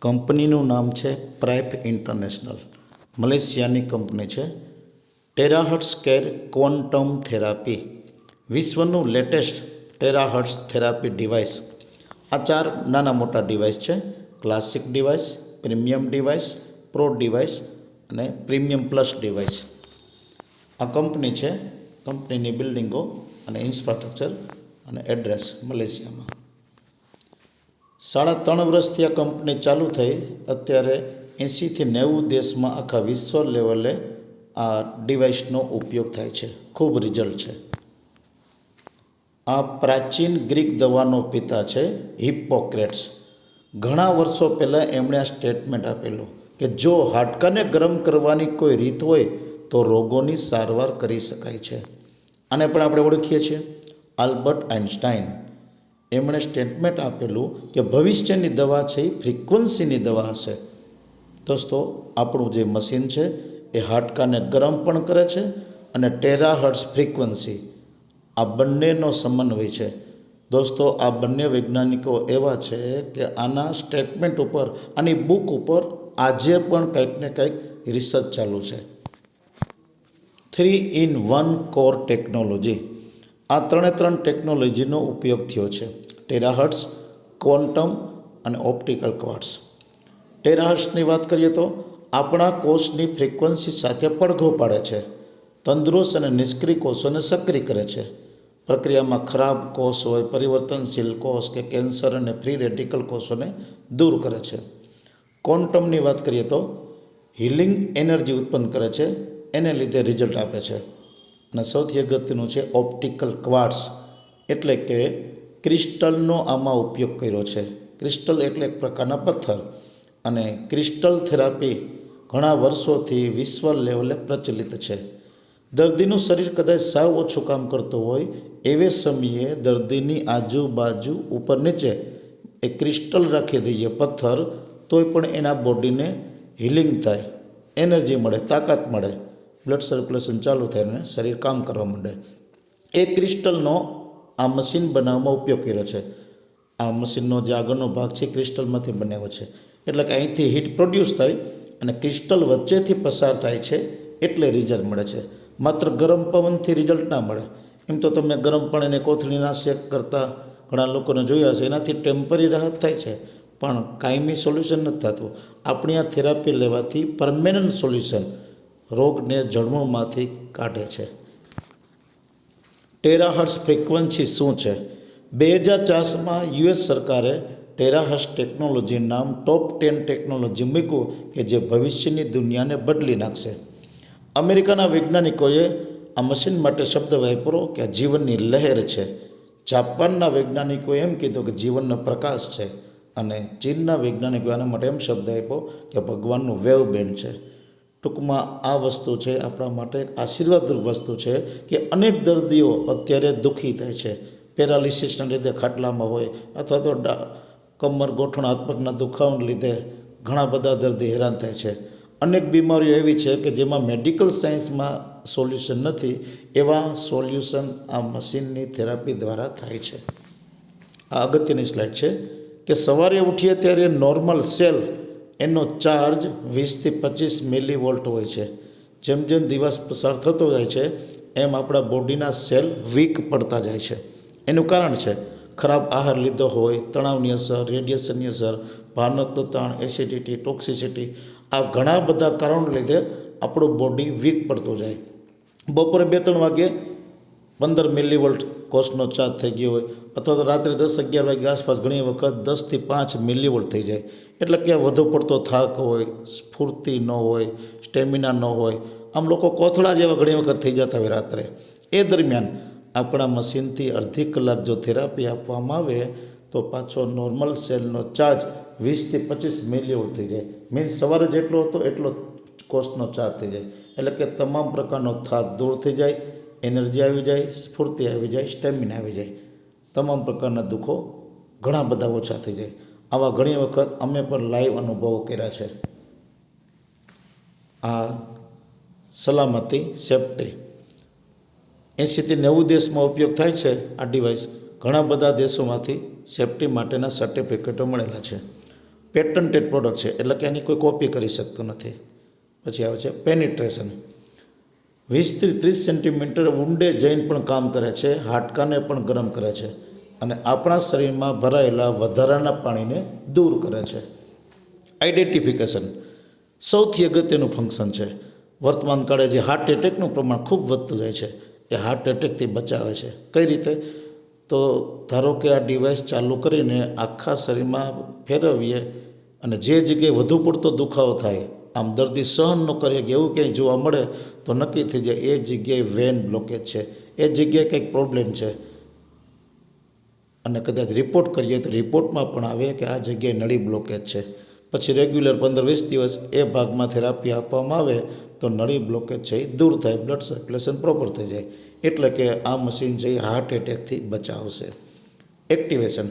કંપનીનું નામ છે પ્રાઇપ ઇન્ટરનેશનલ. મલેશિયાની કંપની છે. ટેરાહર્ટ્ઝ કેર ક્વોન્ટમ થેરાપી વિશ્વનું લેટેસ્ટ ટેરાહર્ટ્ઝ થેરાપી ડિવાઇસ. આ 4 નાના મોટા ડિવાઇસ છે. Classic device, premium device, pro device અને પ્રીમિયમ પ્લસ ડિવાઇસ. આ કંપની છે. કંપનીની બિલ્ડિંગો અને ઇન્ફ્રાસ્ટ્રક્ચર અને એડ્રેસ મલેશિયામાં. 3.5 વર્ષથી આ કંપની ચાલુ થઈ. અત્યારે 80 થી 90 દેશમાં આખા વિશ્વ લેવલે આ ડિવાઇસનો ઉપયોગ થાય છે. ખૂબ રિઝલ્ટ છે. આ પ્રાચીન ગ્રીક દવાનો પિતા છે હિપ્પોક્રેટ્સ. ઘણા વર્ષો પહેલાં એમણે આ સ્ટેટમેન્ટ આપેલું કે જો હાડકાને ગરમ કરવાની કોઈ રીત હોય તો રોગોની સારવાર કરી શકાય છે. આને પણ આપણે ઓળખીએ છીએ આલ્બર્ટ આઇન્સ્ટાઈન. એમણે સ્ટેટમેન્ટ આપેલું કે ભવિષ્યની દવા છે એ ફ્રીક્વન્સીની દવા હશે. દોસ્તો, આપણું જે મશીન છે એ હાડકાને ગરમ પણ કરે છે અને ટેરાહર્ટ્ઝ ફ્રીક્વન્સી આ બંનેનો સમન્વય છે. દોસ્તો, આ બંને વૈજ્ઞાનિકો એવા છે કે આના સ્ટેટમેન્ટ ઉપર, આની બુક ઉપર આજે પણ કંઈક ને કંઈક રિસર્ચ ચાલુ છે. 3-in-1 core technology. આ 3 ટેકનોલોજીનો ઉપયોગ થયો છે. ટેરાહર્ટ્ઝ, ક્વોન્ટમ અને ઓપ્ટિકલ ક્વાર્ટઝ. ટેરાહર્ટ્ઝની વાત કરીએ તો આપણા કોષની ફ્રીક્વન્સી સાથે પડઘો પાડે છે. તંદુરસ્ત અને નિષ્ક્રિય કોષોને સક્રિય કરે છે. પ્રક્રિયામાં ખરાબ કોષ હોય, પરિવર્તનશીલ કોષ કે કેન્સર અને ફ્રી રેડિકલ કોષોને દૂર કરે છે. ક્વોન્ટમની વાત કરીએ તો હિલિંગ એનર્જી ઉત્પન્ન કરે છે. એને લીધે રિઝલ્ટ આપે છે. અને સૌથી અગત્યનું છે ઓપ્ટિકલ ક્વાર્ટઝ, એટલે કે ક્રિસ્ટલનો આમાં ઉપયોગ કર્યો છે. ક્રિસ્ટલ એટલે એક પ્રકારના પથ્થર. અને ક્રિસ્ટલ થેરાપી ઘણા વર્ષોથી વિશ્વ લેવલે પ્રચલિત છે. દર્દીનું શરીર કદાચ સાવ ઓછું કામ કરતું હોય એવે સમયે દર્દીની આજુબાજુ ઉપર નીચે એ ક્રિસ્ટલ રાખી દઈએ, પથ્થર, તોય પણ એના બોડીને હિલિંગ થાય, એનર્જી મળે, તાકાત મળે, બ્લડ સર્ક્યુલેશન ચાલુ થાય અને શરીર કામ કરવા માંડે. એ ક્રિસ્ટલનો આ મશીન બનાવવામાં ઉપયોગ કર્યો છે. આ મશીનનો જે આગળનો ભાગ છે ક્રિસ્ટલમાંથી બનાવ્યો છે. એટલે કે અહીંથી હીટ પ્રોડ્યુસ થાય અને ક્રિસ્ટલ વચ્ચેથી પસાર થાય છે, એટલે રિઝલ્ટ મળે છે. માત્ર ગરમ પવનથી રિઝલ્ટ ના મળે. એમ તો તમે ગરમ પાણીને કોથળીના શેક કરતાં ઘણા લોકોને જોયા છે, એનાથી ટેમ્પરરી રાહત થાય છે, પણ કાયમી સોલ્યુશન નથી થતું. આપણી આ થેરાપી લેવાથી પરમેનન્ટ સોલ્યુશન, રોગને જડમૂળમાંથી કાઢે છે. ટેરાહર્ટ્ઝ ફ્રીક્વન્સી શું છે? 2004માં US સરકારે ટેરાહર્ટ્ઝ ટેકનોલોજી નામ ટોપ 10 ટેકનોલોજી મૂક્યું કે જે ભવિષ્યની દુનિયાને બદલી નાખશે. અમેરિકાના વૈજ્ઞાનિકોએ આ મશીન માટે શબ્દ વાપર્યો કે આ જીવનની લહેર છે. જાપાનના વૈજ્ઞાનિકોએ એમ કીધું કે જીવનનો પ્રકાશ છે. અને ચીનના વૈજ્ઞાનિકોએ આના માટે એમ શબ્દ આપ્યો કે ભગવાનનું વેવ બેન્ડ છે. ટૂંકમાં આ વસ્તુ છે આપણા માટે એક આશીર્વાદરૂપ વસ્તુ છે કે અનેક દર્દીઓ અત્યારે દુઃખી થાય છે. પેરાલિસિસના લીધે ખાટલામાં હોય અથવા તો કમર, ગોઠણ, હાથ પગના દુખાવાના લીધે ઘણા બધા દર્દી હેરાન થાય છે. અનેક બીમારીઓ એવી છે કે જેમાં મેડિકલ સાયન્સમાં સોલ્યુશન નથી. એવા સોલ્યુશન આ મશીનની થેરાપી દ્વારા થાય છે. આ અગત્યની સ્લાઇડ છે કે સવારે ઉઠીએ ત્યારે નોર્મલ સેલ એનો ચાર્જ 20 થી 25 મિલીવોલ્ટ હોય છે. જેમ જેમ દિવસ પસાર થતો જાય છે એમ આપણા બોડીના સેલ વીક પડતા જાય છે. એનું કારણ છે ખરાબ આહાર લીધો હોય, તણાવની અસર, રેડિયેશનની અસર, ભાવનાત્મક તાણ, એસિડિટી, ટોક્સિસિટી, આ ઘણા બધા કારણોને લીધે આપણું બોડી વીક પડતું જાય. બપોરે 2-3 વાગે 15 મિલીવોલ્ટ કોષનો ચાર્જ થઈ ગયો હોય, અથવા તો રાત્રે 10-11 વાગ્યા આસપાસ ઘણી વખત 10 થી 5 મિલીવોલ્ટ થઈ જાય. એટલે કે વધુ પડતો થાક હોય, સ્ફૂર્તિ ન હોય, સ્ટેમિના ન હોય, આમ લોકો કોથળા જેવા ઘણી વખત થઈ જતા હોય રાત્રે. એ દરમિયાન આપણા મશીનથી અડધી કલાક જો થેરાપી આપવામાં આવે તો પાછો નોર્મલ સેલનો ચાર્જ 20 થી 25 મિલીવોલ્ટ થઈ જાય. મીન્સ સવારે જેટલો હતો એટલો કોષનો ચાર્જ થઈ જાય. એટલે કે તમામ પ્રકારનો થાક દૂર થઈ જાય, એનર્જી આવી જાય, સ્ફૂર્તિ આવી જાય, સ્ટેમિના આવી જાય. તમામ પ્રકારના દુઃખો ઘણા બધા ઓછા થઈ જાય. આવા ઘણી વખત અમે પણ લાઈવ અનુભવો કર્યા છે. આ સલામતી, સેફ્ટી 80 થી 90 દેશમાં ઉપયોગ થાય છે. આ ડિવાઇસ ઘણા બધા દેશોમાંથી સેફ્ટી માટેના સર્ટિફિકેટો મળેલા છે. પેટન્ટેડ પ્રોડક્ટ છે, એટલે કે એની કોઈ કોપી કરી શકતું નથી. પછી આવે છે પેનિટ્રેશન. 20થી 30 સેન્ટીમીટર ઊંડે જઈને પણ કામ કરે છે, હાડકાને પણ ગરમ કરે છે અને આપણા શરીરમાં ભરાયેલા વધારાના પાણીને દૂર કરે છે. આઈડેન્ટિફિકેશન સૌથી અગત્યનું ફંક્શન છે. વર્તમાન કાળે જે હાર્ટ એટેકનું પ્રમાણ ખૂબ વધતું જાય છે, એ હાર્ટ એટેકથી બચાવે છે. કઈ રીતે? તો ધારો કે આ ડિવાઇસ ચાલુ કરીને આખા શરીરમાં ફેરવીએ અને જે જગ્યાએ વધુ પડતો દુખાવો થાય, આમ દર્દી સહન ન કરી શકે એવું ક્યાંય જોવા મળે તો નક્કી થઈ જાય એ જગ્યાએ વેન બ્લોકેજ છે, એ જગ્યાએ કંઈક પ્રોબ્લેમ છે. અને કદાચ રિપોર્ટ કરીએ તો રિપોર્ટમાં પણ આવે કે આ જગ્યાએ નળી બ્લોકેજ છે. પછી રેગ્યુલર 15-20 દિવસ એ ભાગમાં થેરાપી આપવામાં આવે તો નળી બ્લોકેજ છે એ દૂર થાય, બ્લડ સર્ક્યુલેશન પ્રોપર થઈ જાય. એટલે કે આ મશીન છે એ હાર્ટ એટેકથી બચાવશે. એક્ટિવેશન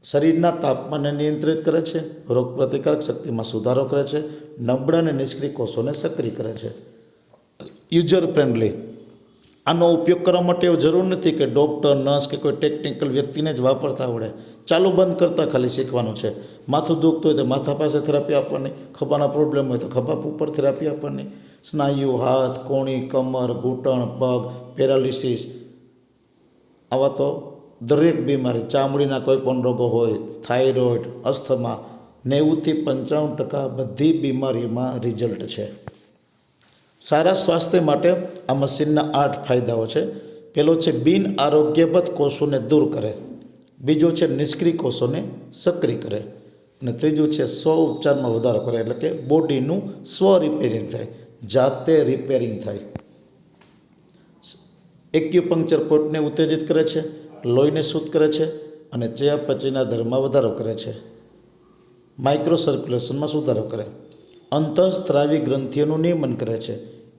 શરીરના તાપમાનને નિયંત્રિત કરે છે, રોગપ્રતિકારક શક્તિમાં સુધારો કરે છે, નબળા અને નિષ્ક્રિય કોષોને સક્રિય કરે છે. યુઝર ફ્રેન્ડલી આનો ઉપયોગ કરવા માટે એવું જરૂર નથી કે ડૉક્ટર, નર્સ કે કોઈ ટેકનિકલ વ્યક્તિને જ વાપરતા આવડે. ચાલુ બંધ કરતાં ખાલી શીખવાનું છે. માથું દુખતું હોય તો માથા પાસે થેરાપી આપવાની, ખભાના પ્રોબ્લેમ હોય તો ખભા ઉપર થેરાપી આપવાની, સ્નાયુ, હાથ, કોણી, કમર, ઘૂંટણ, પગ, પેરાલિસિસ, આવા તો દરેક બીમારી, ચામડીના કોઈ પણ રોગો હોય, થાઇરોઇડ, અસ્થમા, 90થી 95% બધી બીમારીઓમાં રિઝલ્ટ છે. સારા સ્વાસ્થ્ય માટે આ મશીનના 8 ફાયદાઓ છે. પહેલો છે બિન આરોગ્યપ્રદ કોષોને દૂર કરે, બીજો છે નિષ્ક્રિય કોષોને સક્રિય કરે, અને ત્રીજું છે સ્વ ઉપચારમાં વધારો કરે, એટલે કે બોડીનું સ્વ રિપેરિંગ થાય, જાતે રિપેરિંગ થાય. એક્યુપંક્ચર પોઈન્ટને ઉત્તેજિત કરે છે, લોહીને શુદ્ધ કરે છે અને ચયાપચયના દરમાં વધારો કરે છે. માઇક્રો સર્ક્યુલેશનમાં સુધારો કરે, અંતઃસ્ત્રાવી ગ્રંથિઓનું નિયમન કરે છે,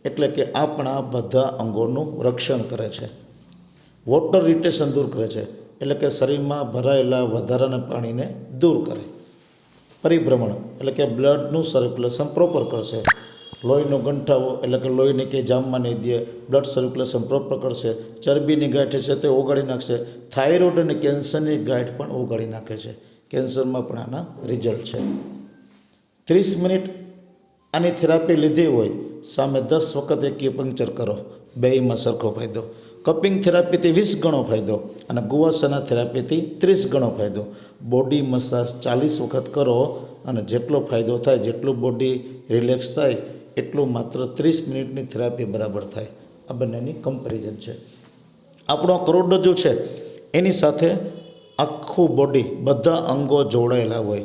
એટલે કે આપણા બધા અંગોનું રક્ષણ કરે છે. વોટર રિટેશન દૂર કરે છે, એટલે કે શરીરમાં ભરાયેલા વધારાના પાણીને દૂર કરે. પરિભ્રમણ એટલે કે બ્લડનું સર્ક્યુલેશન પ્રોપર કરશે. લોહીનો ગંઠાવો એટલે કે લોહીને કંઈ જામવા નહીં દે, બ્લડ સર્ક્યુલેશન પ્રોપર કરશે. ચરબીની ગાંઠ છે તે ઓગાળી નાખશે. થાઇરોઇડ અને કેન્સરની ગાંઠ પણ ઓગાળી નાખે છે. કેન્સરમાં પણ આના રિઝલ્ટ છે. 30 મિનિટ આની થેરાપી લીધી હોય સામે 10 વખત એક્યુપંક્ચર કરો, બેયમાં સરખો ફાયદો. કપિંગ થેરાપીથી 20 ગણો ફાયદો અને ગુવાસના થેરાપીથી 30 ગણો ફાયદો. બોડી મસાજ 40 વખત કરો અને જેટલો ફાયદો થાય, જેટલું બોડી રિલેક્સ થાય એટલું માત્ર 30 મિનિટની થેરાપી બરાબર થાય. આ બંનેની કમ્પેરિઝન છે. આપણો કરોડરજ્જુ છે એની સાથે આખું બોડી, બધા અંગો જોડાયેલા હોય.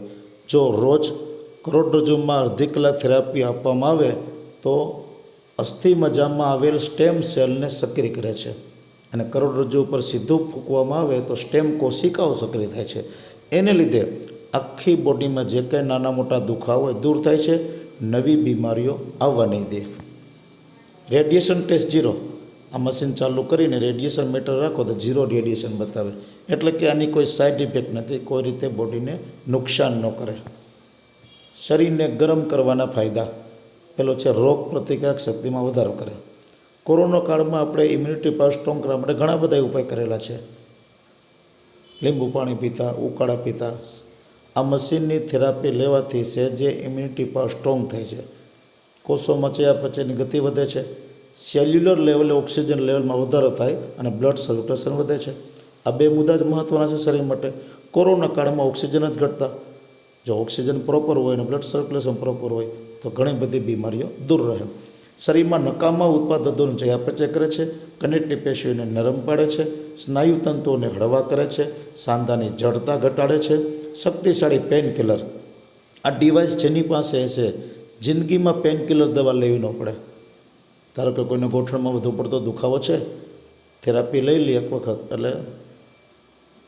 જો રોજ કરોડરજ્જુમાં અડધી કલાક થેરાપી આપવામાં આવે તો અસ્થિ મજ્જામાં આવેલ સ્ટેમ સેલને સક્રિય કરે છે અને કરોડરજ્જુ ઉપર સીધું ફૂંકવામાં આવે તો સ્ટેમ કોશિકાઓ સક્રિય થાય છે. એને લીધે આખી બોડીમાં જે કંઈ નાના મોટા દુખાવો હોય દૂર થાય છે, નવી બીમારીઓ આવવા નહીં દે. Radiation test 0. આ મશીન ચાલુ કરીને રેડિયેશન મીટર રાખો તો 0 રેડિયેશન બતાવે, એટલે કે આની કોઈ સાઇડ ઇફેક્ટ નથી, કોઈ રીતે બોડીને નુકસાન ન કરે. શરીરને ગરમ કરવાના ફાયદા. પેલો છે રોગ પ્રતિકારક શક્તિમાં વધારો કરે. કોરોના કાળમાં આપણે ઇમ્યુનિટી પાવર સ્ટ્રોંગ કરવા માટે ઘણા બધા ઉપાય કરેલા છે. લીંબુ પાણી પીતા, ઉકાળા પીતા. આ મશીનની થેરાપી લેવાથી સહેજે ઇમ્યુનિટી પાવર સ્ટ્રોંગ થાય છે. કોષોમાં ચયાપચયની ગતિ વધે છે. સેલ્યુલર લેવલે ઓક્સિજન લેવલમાં વધારો થાય અને બ્લડ સર્ક્યુલેશન વધે છે. આ બે મુદ્દા જ મહત્ત્વના છે શરીર માટે. કોરોના કાળમાં ઓક્સિજન જ ઘટતા. જો ઓક્સિજન પ્રોપર હોય અને બ્લડ સર્ક્યુલેશન પ્રોપર હોય તો ઘણી બધી બીમારીઓ દૂર રહે. શરીરમાં નકામા ઉત્પાદનોનું ચયાપચય કરે છે. કનેક્ટિવ પેશીઓને નરમ પાડે છે. સ્નાયુ તંતુઓને હળવા કરે છે. સાંધાની જડતા ઘટાડે છે. શક્તિશાળી પેન કિલર. આ ડિવાઇસ જેની પાસે હશે જિંદગીમાં પેન કિલર દવા લેવી ન પડે. ધારો કે કોઈને ગોઠણમાં વધુ પડતો દુખાવો છે, થેરાપી લઈ લે એક વખત એટલે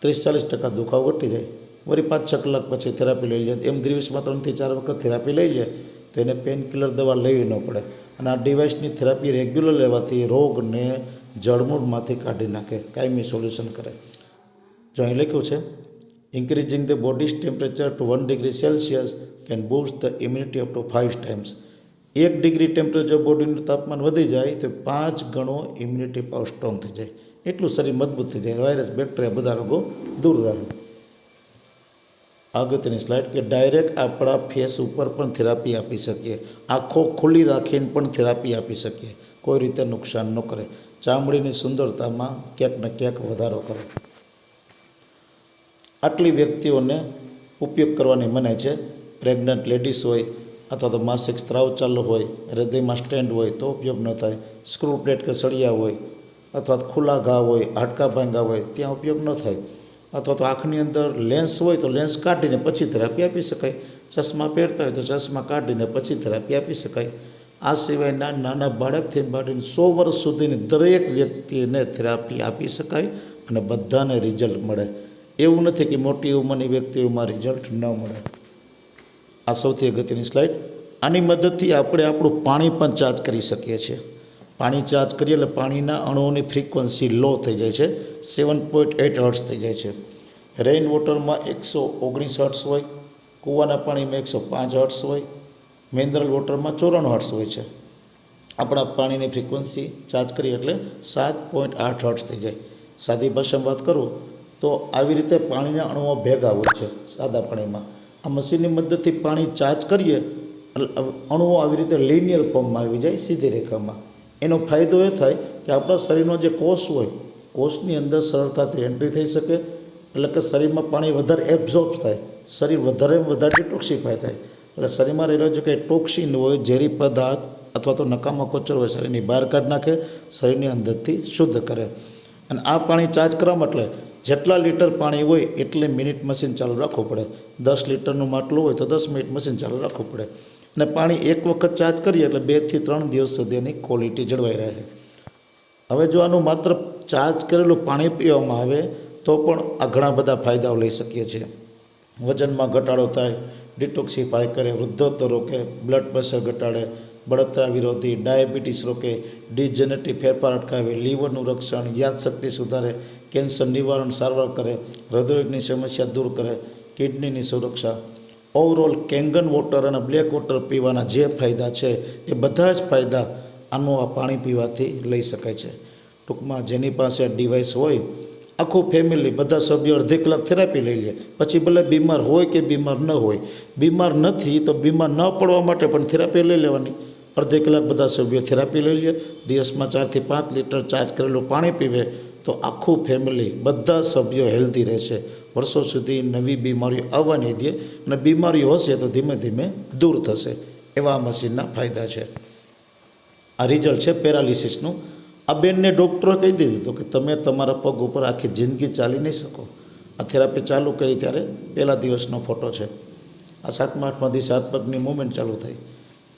30-40% દુખાવો ઘટી જાય. વળી 5-6 કલાક પછી થેરાપી લઈ લે, એમ દિવસમાં 3 થી 4 વખત થેરાપી લઈ લે તો એને પેન કિલર દવા લેવી ન પડે. અને આ ડિવાઇસની થેરાપી રેગ્યુલર લેવાથી રોગને જળમૂળમાંથી કાઢી નાખે, કાયમી સોલ્યુશન કરે. જો અહીં લખ્યું છે increasing the body's temperature to 1 degree Celsius can boost the immunity up to 5 times. 1 degree temperature બોડીનું તાપમાન વધી જાય તો 5 ગણો ઇમ્યુનિટી પાવર સ્ટ્રોંગ થઈ જાય. એટલું શરીર મજબૂત થઈ જાય, વાયરસ બેક્ટેરિયા બધા રોગો દૂર રહે. અગત્યની સ્લાઇડ કે ડાયરેક્ટ આપણા ફેસ ઉપર પણ થેરાપી આપી શકીએ, આંખો ખુલ્લી રાખીને પણ થેરાપી આપી શકીએ, કોઈ રીતે નુકસાન ન કરે, ચામડીની સુંદરતામાં ક્યાંક ને ક્યાંક વધારો કરે. આટલી વ્યક્તિઓને ઉપયોગ કરવાની મનાય છે. પ્રેગ્નન્ટ લેડીઝ હોય અથવા તો માસિક સ્ત્રાવ ચાલુ હોય, હૃદયમાં સ્ટેન્ટ હોય તો ઉપયોગ ન થાય, સ્ક્રૂ પ્લેટ કે સળિયા હોય અથવા તો ખુલ્લા ઘા હોય, હાડકા ભાંગા હોય ત્યાં ઉપયોગ ન થાય, અથવા તો આંખની અંદર લેન્સ હોય તો લેન્સ કાઢીને પછી થેરાપી આપી શકાય, ચશ્મા પહેરતા હોય તો ચશ્મા કાઢીને પછી થેરાપી આપી શકાય. આ સિવાયના નાના બાળકથી માંડીને 100 વર્ષ સુધીની દરેક વ્યક્તિને થેરાપી આપી શકાય અને બધાને રિઝલ્ટ મળે. એવું નથી કે મોટી ઉંમરની વ્યક્તિઓમાં રિઝલ્ટ ન મળે. આ સૌથી અગત્યની સ્લાઇડ. આની મદદથી આપણે આપણું પાણી પણ ચાર્જ કરી શકીએ છીએ. પાણી ચાર્જ કરીએ એટલે પાણીના અણુઓની ફ્રીક્વન્સી લો થઈ જાય છે, 7.8 હર્ટ્ઝ થઈ જાય છે. રેઇન વોટરમાં 119 હર્ટ્ઝ હોય, કૂવાના પાણીમાં 105 હર્ટ્ઝ હોય, મિનરલ વોટરમાં 94 હર્ટ્ઝ હોય છે. આપણા પાણીની ફ્રીક્વન્સી ચાર્જ કરીએ એટલે 7.8 હર્ટ્ઝ થઈ જાય. સાદી ભાષામાં વાત કરું તો આવી રીતે પાણીના અણુઓ ભેગા હોય છે સાદા પાણીમાં. આ મશીનની મદદથી પાણી ચાર્જ કરીએ એટલે અણુઓ આવી રીતે લિનિયર ફોર્મમાં આવી જાય, સીધી રેખામાં. એનો ફાયદો એ થાય કે આપણા શરીરનો જે કોષ હોય, કોષની અંદર સરળતાથી એન્ટ્રી થઈ શકે, એટલે કે શરીરમાં પાણી વધારે એબ્ઝોર્બ થાય, શરીર વધારે ડિટોક્સિફાય થાય. એટલે શરીરમાં રહેલો જે કંઈ ટોક્સિન હોય, ઝેરી પદાર્થ અથવા તો નકામા કોચર હોય, શરીરની બહાર કાઢી નાખે, શરીરની અંદરથી શુદ્ધ કરે. અને આ પાણી ચાર્જ કરવા માટે જેટલા લીટર પાણી હોય એટલે મિનિટ મશીન ચાલુ રાખવું પડે. 10 લીટરનું માટલું હોય તો 10 મિનિટ મશીન ચાલુ રાખવું પડે. અને પાણી એક વખત ચાર્જ કરીએ એટલે 2 થી 3 દિવસ સુધી એની ક્વોલિટી જળવાઈ રહે. હવે જો આનું માત્ર ચાર્જ કરેલું પાણી પીવામાં આવે તો પણ આ ઘણા બધા ફાયદાઓ લઈ શકીએ છીએ. વજનમાં ઘટાડો થાય, ડિટોક્સિફાય કરે, વૃદ્ધત્વ રોકે, બ્લડ પ્રેશર ઘટાડે, બળતરા વિરોધી, ડાયાબિટીસ રોકે, ડિજનરેટિવ ફેરફાર અટકાવે, લીવરનું રક્ષણ, યાદશક્તિ સુધારે, કેન્સર નિવારણ સારવાર કરે, હૃદયરોગની સમસ્યા દૂર કરે, કિડનીની સુરક્ષા. ઓવરઓલ કેંગન વોટર અને બ્લેક વોટર પીવાના જે ફાયદા છે એ બધા જ ફાયદા આનું આ પાણી પીવાથી લઈ શકાય છે. ટૂંકમાં જેની પાસે આ ડિવાઇસ હોય, આખું ફેમિલી બધા સભ્યો અડધી કલાક થેરાપી લઈ લે, પછી ભલે બીમાર હોય કે બીમાર ન હોય, બીમાર નથી તો બીમાર ન પડવા માટે પણ થેરાપી લઈ લેવાની. અડધી કલાક બધા સભ્યો થેરાપી લઈ લે, દિવસમાં 4 થી 5 લીટર ચાર્જ કરેલું પાણી પીવે તો આખું ફેમિલી બધા સભ્યો હેલ્ધી રહેશે. વર્ષો સુધી નવી બીમારીઓ આવવા નહીં દે અને બીમારીઓ હશે તો ધીમે ધીમે દૂર થશે. એવા મશીનના ફાયદા છે. આ રિઝલ્ટ છે પેરાલિસિસનું. આ બેનને ડૉક્ટરે કહી દીધું હતું કે તમે તમારા પગ ઉપર આખી જિંદગી ચાલી નહીં શકો. આ થેરાપી ચાલુ કરી ત્યારે પહેલા દિવસનો ફોટો છે. આ 7મા 8મા દિવસે હાથ પગની મૂવમેન્ટ ચાલુ થઈ,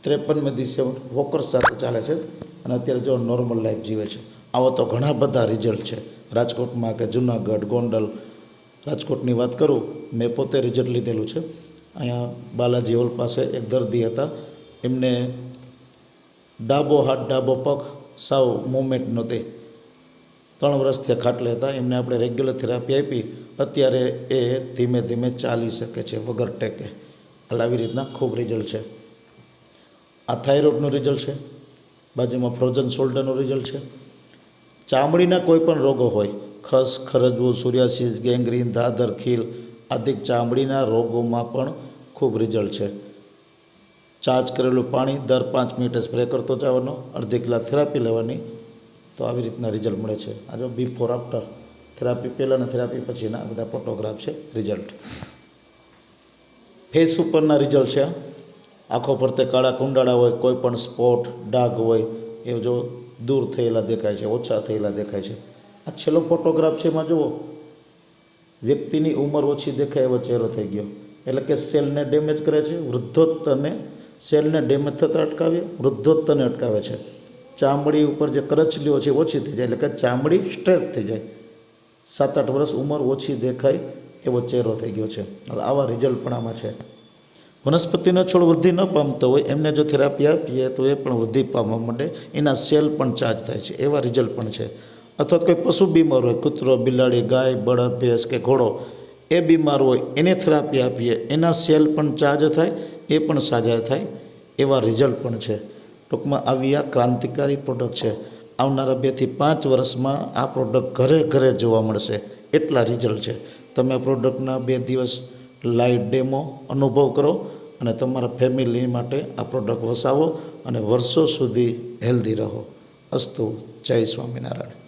53મે દિવસે વોકર સાથે ચાલે છે અને અત્યારે જો નોર્મલ લાઈફ જીવે છે. આવો તો ઘણા બધા રિઝલ્ટ છે રાજકોટમાં કે જુનાગઢ, ગોંડલ. રાજકોટની વાત કરું, મેં પોતે રિઝલ્ટ લીધેલું છે. અહીંયા બાલાજી હોલ પાસે એક દર્દી હતા, એમને ડાબો હાથ ડાબો પગ સાવ મૂવમેન્ટ નહોતી, 3 વર્ષથી ખાટલે હતા. એમને આપણે રેગ્યુલર થેરાપી આપી, અત્યારે એ ધીમે ધીમે ચાલી શકે છે વગર ટેકે. એટલે આવી રીતના ખૂબ રિઝલ્ટ છે. આ થાઇરોઇડનું રિઝલ્ટ છે, બાજુમાં ફ્રોઝન શોલ્ડરનું રિઝલ્ટ છે. ચામડીના કોઈ પણ રોગો હોય, ખસ, ખરજવું, સોરિયાસિસ, ગેંગ્રીન, ધાધર, ખીલ આદિ ચામડીના રોગોમાં પણ ખૂબ રિઝલ્ટ છે. ચાર્જ કરેલું પાણી દર 5 મિનિટે સ્પ્રે કરતો જવાનો, અડધી કલાક થેરાપી લેવાની, તો આવી રીતના રિઝલ્ટ મળે છે. આ જો બિફોર આફ્ટર, થેરાપી પહેલાં અને થેરાપી પછીના બધા ફોટોગ્રાફ છે રિઝલ્ટ. ફેસ ઉપરના રિઝલ્ટ છે. આંખો ફરતે કાળા કુંડાળા હોય, કોઈ પણ સ્પોટ, ડાઘ હોય એ જો દૂર થયેલા દેખાય છે, ઓછા થયેલા દેખાય છે. આ છેલ્લો ફોટોગ્રાફ છે, એમાં જુઓ વ્યક્તિની ઉંમર ઓછી દેખાય એવો ચહેરો થઈ ગયો. એટલે કે સેલને ડેમેજ કરે છે, વૃદ્ધોત્વને સેલને ડેમેજ થતાં અટકાવે, વૃદ્ધોત્વને અટકાવે છે. ચામડી ઉપર જે કરચલીઓ છે ઓછી થઈ જાય, એટલે કે ચામડી સ્ટ્રેટ થઈ જાય. 7-8 વર્ષ ઉંમર ઓછી દેખાય એવો ચહેરો થઈ ગયો છે. એટલે આવા રિઝલ્ટ પણ આમાં છે. વનસ્પતિનો છોડ વૃદ્ધિ ન પામતો હોય એમને જો થેરાપી આપીએ તો એ પણ વૃદ્ધિ પામવા માંડે, એના સેલ પણ ચાર્જ થાય છે. એવા રિઝલ્ટ પણ છે. અથવા કોઈ પશુ બીમાર હોય, કૂતરો, બિલાડી, ગાય, બળદ, ભેંસ કે ઘોડો, એ બીમાર હોય એને થેરાપી આપીએ, એના સેલ પણ ચાર્જ થાય, એ પણ સાજા થાય. એવા રિઝલ્ટ પણ છે. ટૂંકમાં આવી આ ક્રાંતિકારી પ્રોડક્ટ છે. આવનારા 2 થી 5 વર્ષમાં આ પ્રોડક્ટ ઘરે ઘરે જોવા મળશે, એટલા રિઝલ્ટ છે. તમે આ પ્રોડક્ટના 2 દિવસ લાઈવ ડેમો અનુભવ કરો અને તમારા ફેમિલી માટે આ પ્રોડક્ટ વસાવો અને વર્ષો સુધી હેલ્ધી રહો. અસ્તુ. જય સ્વામિનારાયણ.